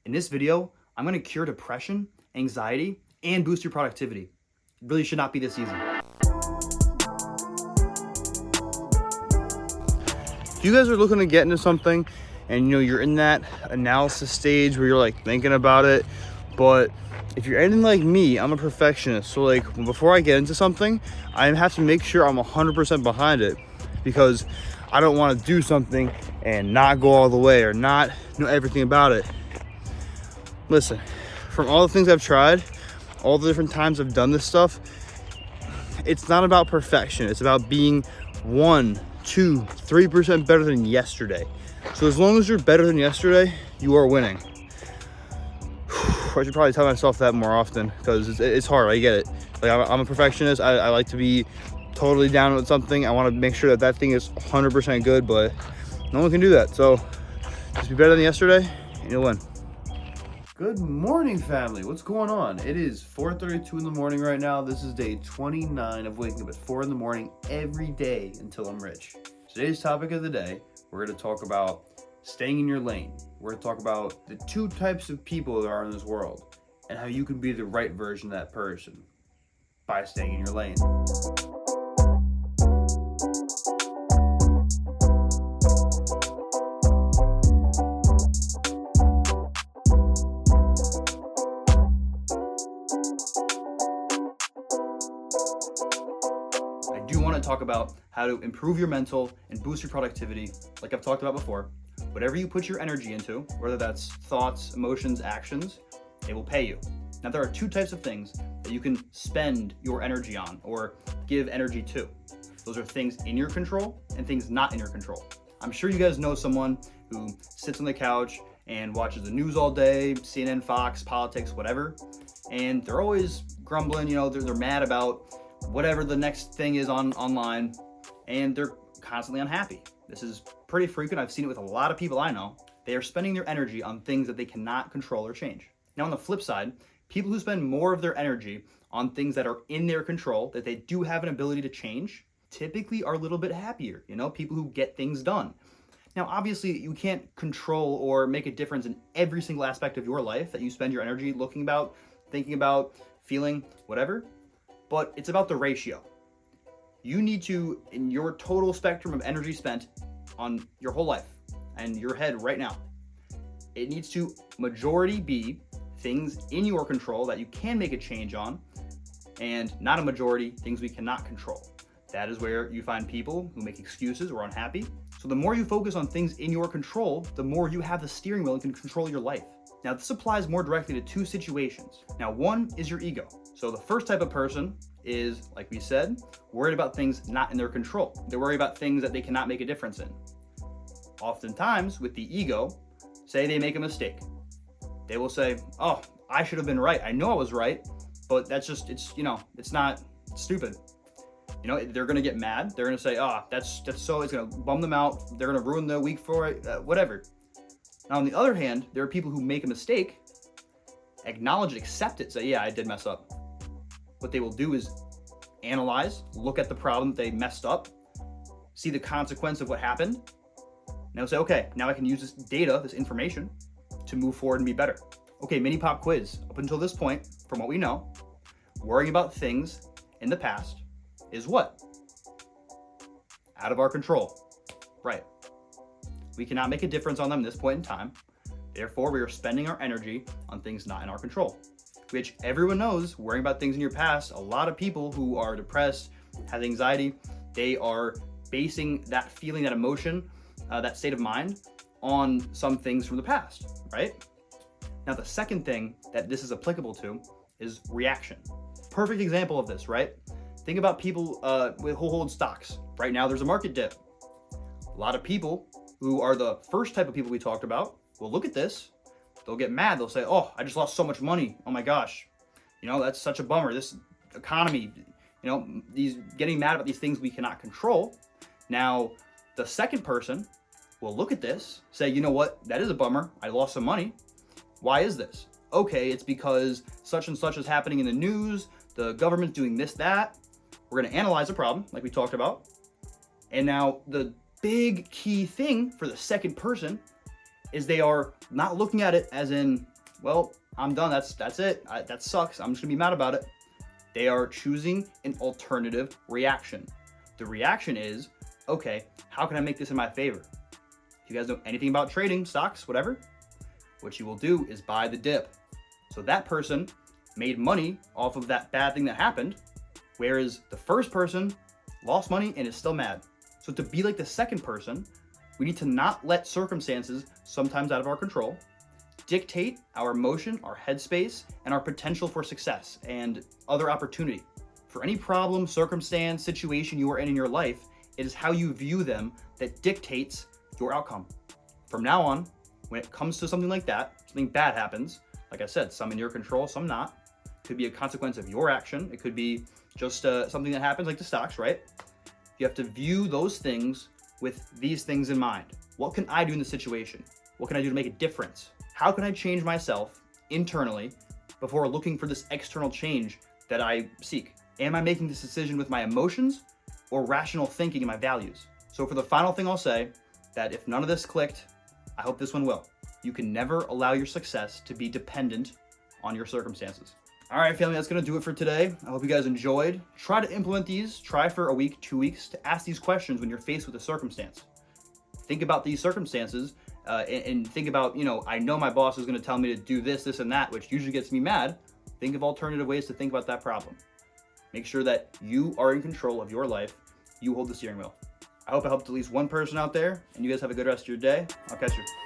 In this video, I'm gonna cure depression, anxiety, and boost your productivity. It really should not be this easy. If you guys are looking to get into something and you're in that analysis stage where you're like thinking about it, but if you're anything like me, I'm a perfectionist. So like before I get into something, I have to make sure I'm 100% behind it because I don't want to do something and not go all the way or not know everything about it. Listen, from all the things I've tried, all the different times I've done this stuff, it's not about perfection. It's about being 1, 2, 3% better than yesterday. So as long as you're better than yesterday, you are winning. I should probably tell myself that more often because it's hard. I get it. Like I'm a perfectionist. I like to be totally down with something. I want to make sure that that thing is 100% good, but no one can do that. So just be better than yesterday and you'll win. Good morning, family. What's going on? It is 4:32 in the morning right now. This is day 29 of waking up at 4 in the morning every day until I'm rich. Today's topic of the day, we're going to talk about staying in your lane. We're going to talk about the 2 types of people that are in this world and how you can be the right version of that person by staying in your lane. I do want to talk about how to improve your mental and boost your productivity. Like I've talked about before, whatever you put your energy into, whether that's thoughts, emotions, actions, it will pay you. Now, there are 2 types of things that you can spend your energy on or give energy to. Those are things in your control and things not in your control. I'm sure you guys know someone who sits on the couch and watches the news all day, CNN, Fox, politics, whatever, and they're always grumbling, they're mad about whatever the next thing is online, and they're constantly unhappy. This is pretty frequent. I've seen it with a lot of people I know. They are spending their energy on things that they cannot control or change. Now, on the flip side, people who spend more of their energy on things that are in their control, that they do have an ability to change, typically are a little bit happier, people who get things done. Now, obviously, you can't control or make a difference in every single aspect of your life that you spend your energy looking about, thinking about, feeling, whatever, but it's about the ratio. You need to, in your total spectrum of energy spent on your whole life and your head right now, it needs to majority be things in your control that you can make a change on, and not a majority things we cannot control. That is where you find people who make excuses or unhappy. So the more you focus on things in your control, the more you have the steering wheel and can control your life. Now, this applies more directly to 2 situations. Now, one is your ego. So the first type of person is, like we said, worried about things not in their control. They're worried about things that they cannot make a difference in. Oftentimes, with the ego, say they make a mistake. They will say, oh, I should have been right. I know I was right, but that's just, it's not, it's stupid. They're going to get mad. They're going to say, oh, that's so, it's going to bum them out. They're going to ruin the week for it, whatever. Now, on the other hand, there are people who make a mistake, acknowledge it, accept it, say, yeah, I did mess up. What they will do is analyze, look at the problem that they messed up, see the consequence of what happened, and they'll say, okay, now I can use this data, this information, to move forward and be better. Okay, mini pop quiz. Up until this point, from what we know, worrying about things in the past is what? Out of our control. Right. We cannot make a difference on them at this point in time. Therefore, we are spending our energy on things not in our control, which everyone knows, worrying about things in your past, a lot of people who are depressed, have anxiety, they are basing that feeling, that emotion, that state of mind on some things from the past, right? Now, the second thing that this is applicable to is reaction. Perfect example of this, right? Think about people who hold stocks. Right now, there's a market dip. A lot of people who are the first type of people we talked about will look at this, they'll get mad, they'll say, oh, I just lost so much money, oh my gosh, that's such a bummer, this economy, these getting mad about these things we cannot control. Now, the second person will look at this, say, you know what, that is a bummer, I lost some money. Why is this? Okay, it's because such and such is happening in the news, the government's doing this, that. We're going to analyze the problem, like we talked about. And now the big key thing for the second person is they are not looking at it as in, well, I'm done. That's it. That sucks. I'm just gonna be mad about it. They are choosing an alternative reaction. The reaction is, okay, how can I make this in my favor? If you guys know anything about trading, stocks, whatever, what you will do is buy the dip. So that person made money off of that bad thing that happened, whereas the first person lost money and is still mad. So to be like the second person, we need to not let circumstances, sometimes out of our control, dictate our emotion, our headspace, and our potential for success and other opportunity. For any problem, circumstance, situation you are in your life, it is how you view them that dictates your outcome. From now on, when it comes to something like that, something bad happens, like I said, some in your control, some not. It could be a consequence of your action. It could be just something that happens like the stocks, right? You have to view those things with these things in mind. What can I do in the situation? What can I do to make a difference? How can I change myself internally before looking for this external change that I seek? Am I making this decision with my emotions or rational thinking and my values? So for the final thing I'll say, that if none of this clicked, I hope this one will. You can never allow your success to be dependent on your circumstances. All right, family, that's gonna do it for today. I hope you guys enjoyed. Try to implement these. Try for a week, 2 weeks to ask these questions when you're faced with a circumstance. Think about these circumstances and think about, I know my boss is gonna tell me to do this, this, and that, which usually gets me mad. Think of alternative ways to think about that problem. Make sure that you are in control of your life. You hold the steering wheel. I hope I helped at least one person out there, and you guys have a good rest of your day. I'll catch you.